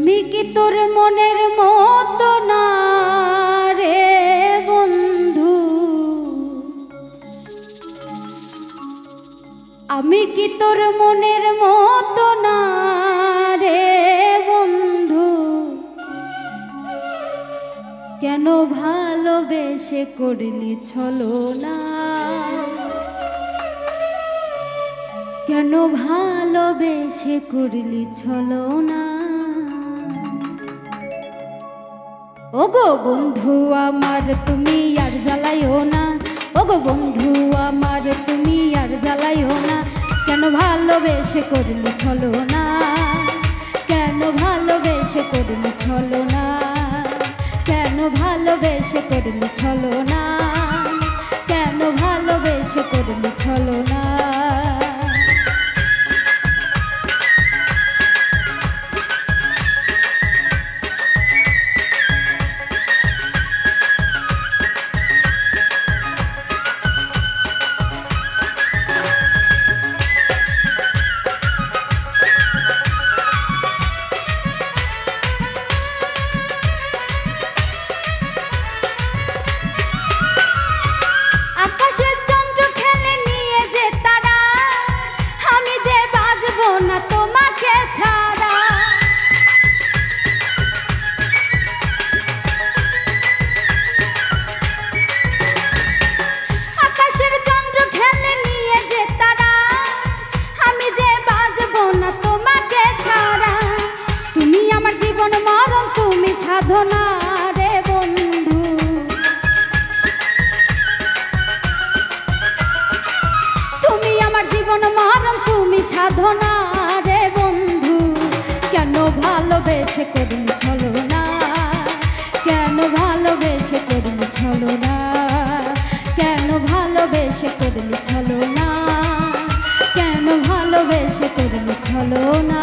আমি কি তোর মনের মতো না রে বন্ধু, আমি কি তোর মনের মতো না রে বন্ধু, কেন ভালোবেসে করলি ছলনা, কেন ভালোবেসে করলি ছলনা। ওগো বন্ধু আমার তুমি আর জ্বালাইও না, ওগো বন্ধু আমার তুমি আর জ্বালাইও না, কেন ভালোবেসে করলি ছলনা, কেন ভালোবেসে করলি ছলনা, কেন ভালোবেসে করলি ছলনা, কেন ভালোবেসে করলি ছলনা। সাধনা রে বন্ধু, তুমি আমার জীবন মরণ, তুমি সাধনা রে বন্ধু, কেন ভালোবেসে করলি ছলনা, কেন ভালোবেসে করলি ছলনা, কেন ভালোবেসে করলি ছলনা, কেন ভালোবেসে করলি ছলনা।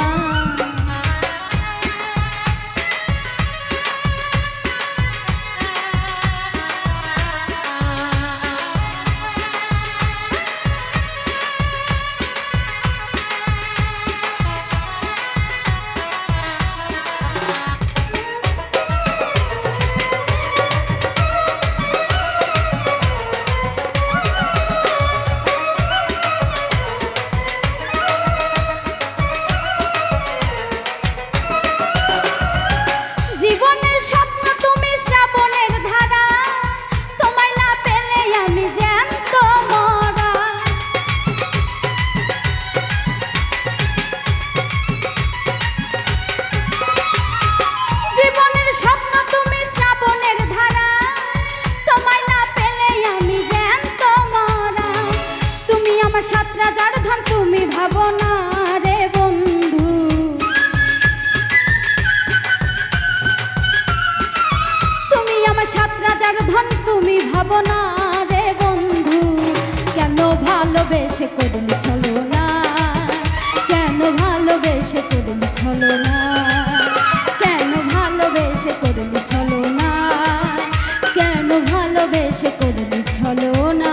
সাত রাজার ধন তুমি ভাবো না রে বন্ধু, তুমি আমার সাত রাজার ধন তুমি ভাবো না রে বন্ধু, কেন ভালোবেসে করলি ছলনা, কেন ভালোবেসে করলি ছলনা, কেন ভালোবেসে করলি ছলনা, কেন ভালোবেসে করলি ছলনা।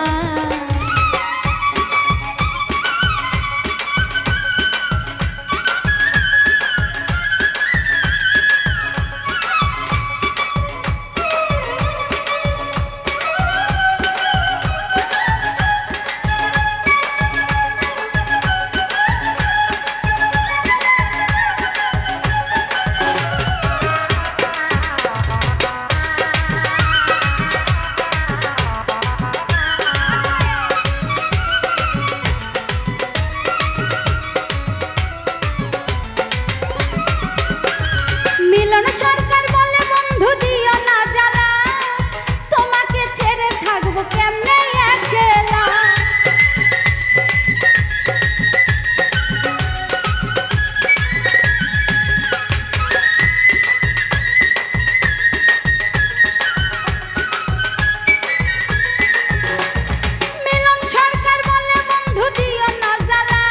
সরকার বলে বন্ধু দিও না জ্বালা, তোমাকে ছেড়ে থাকবো কেমনে একলা, মিলন সরকার বলে বন্ধু দিও না জ্বালা,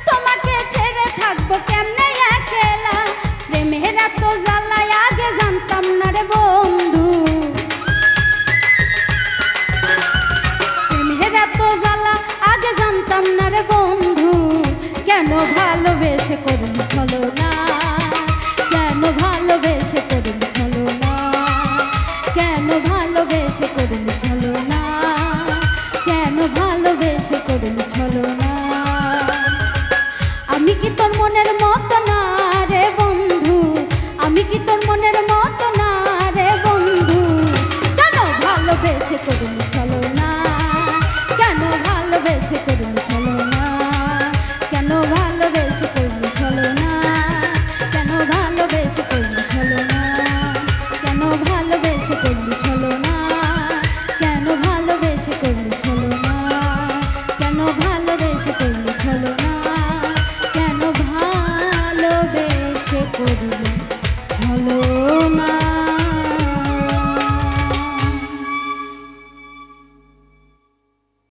তোমাকে ছেড়ে থাকবো কেমনে একলা, প্রেমের এত জ্বালায় আগে জানতাম না রে বন্ধু, প্রেমের এত জ্বালা আগে জানতাম না রে বন্ধু, কেন ভালোবেসে করলি ছলনা, কেন ভালোবেসে করুন চলো